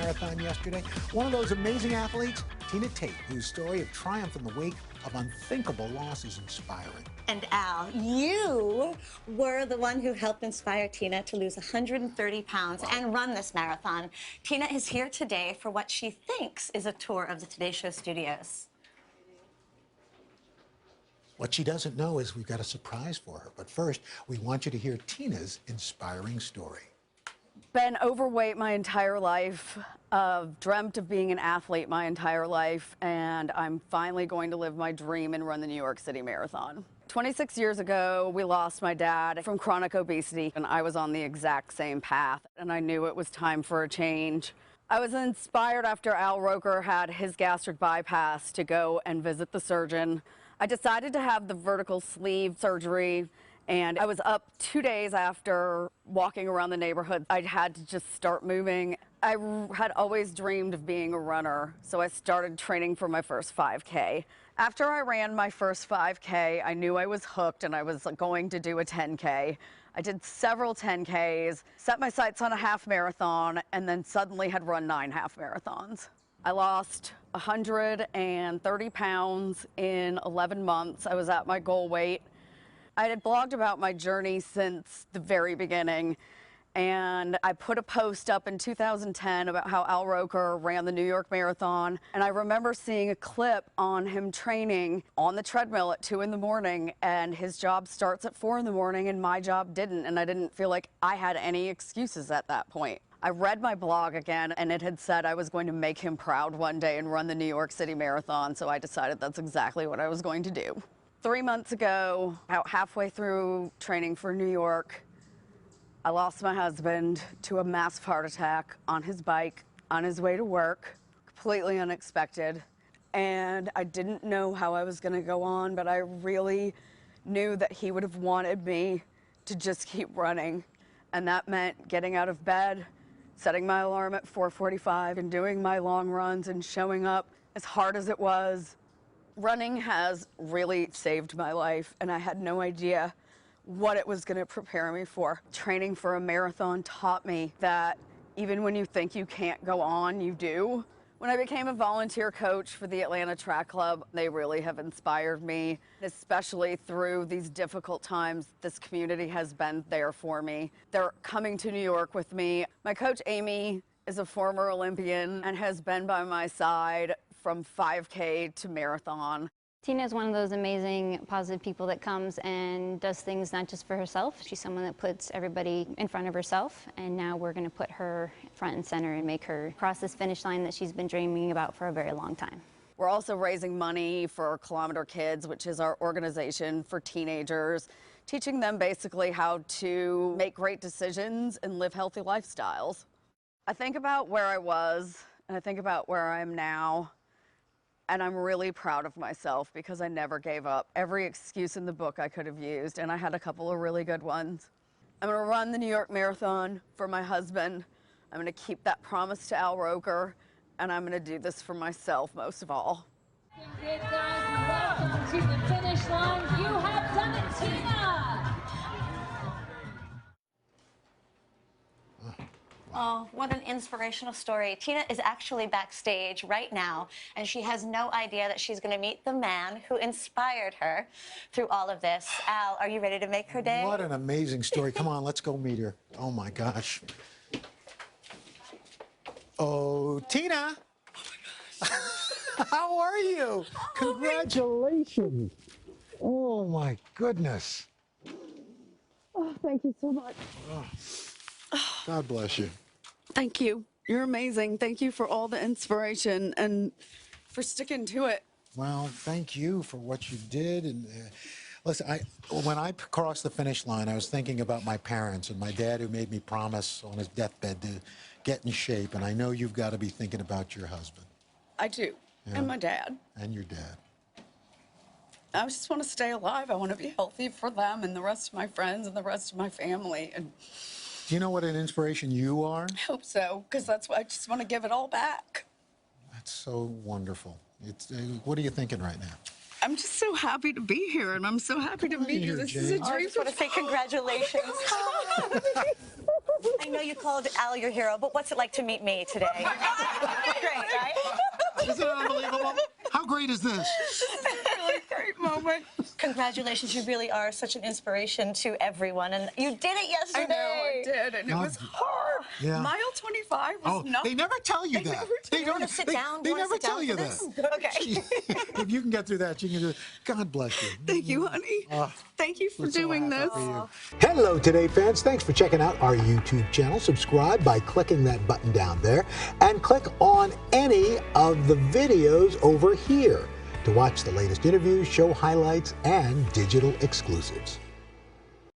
Marathon yesterday. One of those amazing athletes, Tait, whose story of triumph in the wake of unthinkable loss is inspiring. And Al, you were the one who helped inspire Tina to lose 130 pounds and run this marathon. Tina is here today for what she thinks is a tour of the Today Show studios. What she doesn't know is we've got a surprise for her. But first, we want you to hear Tina's inspiring story. Been overweight my entire life, dreamt of being an athlete my entire life, and I'm finally going to live my dream and run the New York City Marathon. 26 years ago, we lost my dad from chronic obesity, and I was on the exact same path, and I knew it was time for a change. I was inspired after Al Roker had his gastric bypass to go and visit the surgeon. I decided to have the vertical sleeve surgery, and I was up 2 days after walking around the neighborhood. I had to just start moving. I had always dreamed of being a runner, so I started training for my first 5K. After I ran my first 5K, I knew I was hooked and I was going to do a 10K. I did several 10Ks, set my sights on a half marathon, and then suddenly had run 9 half marathons. I lost 130 pounds in 11 months. I was at my goal weight. I had blogged about my journey since the very beginning, and I put a post up in 2010 about how Al Roker ran the New York Marathon, and I remember seeing a clip on him training on the treadmill at 2 in the morning, and his job starts at 4 in the morning, and my job didn't, and I didn't feel like I had any excuses at that point. I read my blog again, and it had said I was going to make him proud one day and run the New York City Marathon, so I decided that's exactly what I was going to do. 3 months ago, about halfway through training for New York, I lost my husband to a massive heart attack on his bike on his way to work, completely unexpected. And I didn't know how I was going to go on, but I really knew that he would have wanted me to just keep running. And that meant getting out of bed, setting my alarm at 4:45 and doing my long runs and showing up as hard as it was. Running has really saved my life, and I had no idea what it was going to prepare me for. Training for a marathon taught me that even when you think you can't go on, you do. When I became a volunteer coach for the Atlanta Track Club, they really have inspired me, especially through these difficult times. This community has been there for me. They're coming to New York with me. My coach, Amy, is a former Olympian and has been by my side from 5K to marathon. Tina is one of those amazing, positive people that comes and does things not just for herself. She's someone that puts everybody in front of herself, and now we're going to put her front and center and make her cross this finish line that she's been dreaming about for a very long time. We're also raising money for Kilometer Kids, which is our organization for teenagers, teaching them basically how to make great decisions and live healthy lifestyles. I think about where I was, and I think about where I am now. And I'm really proud of myself because I never gave up. Every excuse in the book I could have used, and I had a couple of really good ones. I'm gonna run the New York Marathon for my husband. I'm gonna keep that promise to Al Roker, and I'm gonna do this for myself most of all. Good guys, welcome to the finish line. You have done it, Tina! Oh, what an inspirational story. Tina is actually backstage right now, and she has no idea that she's going to meet the man who inspired her through all of this. Al, are you ready to make her day? What an amazing story. Come on, let's go meet her. Oh, my gosh. Oh, Tina. Oh, my gosh. How are you? Congratulations. Oh, my goodness. Oh, thank you so much. Oh. God bless you. Thank you. You're amazing. Thank you for all the inspiration and for sticking to it. Well, thank you for what you did. And listen, when I crossed the finish line, I was thinking about my parents and my dad, who made me promise on his deathbed to get in shape. And I know you've got to be thinking about your husband. I do. Yeah. And my dad. And your dad. I just want to stay alive. I want to be healthy for them and the rest of my friends and the rest of my family. And do you know what an inspiration you are? I hope so, because that's why I just want to give it all back. That's so wonderful. What are you thinking right now? I'm just so happy to be here, and I'm so happy to meet you. This is a dream. I just want to say congratulations. I know you called Al your hero, but what's it like to meet me today? Great, right? Isn't it unbelievable? How great is this? Really great moment. Congratulations, you really are such an inspiration to everyone, and you did it yesterday. I know, I did, and it was hard. Yeah. Mile 25 was not. They never tell you that. They You wanna sit down? They You wanna never sit down tell you for that. this? Okay. If you can get through that, you can do it. God bless you. Thank you, honey. Thank you for We're so doing happy this. for you. Hello, Today fans. Thanks for checking out our YouTube channel. Subscribe by clicking that button down there and click on any of the videos over here to watch the latest interviews, show highlights, and digital exclusives.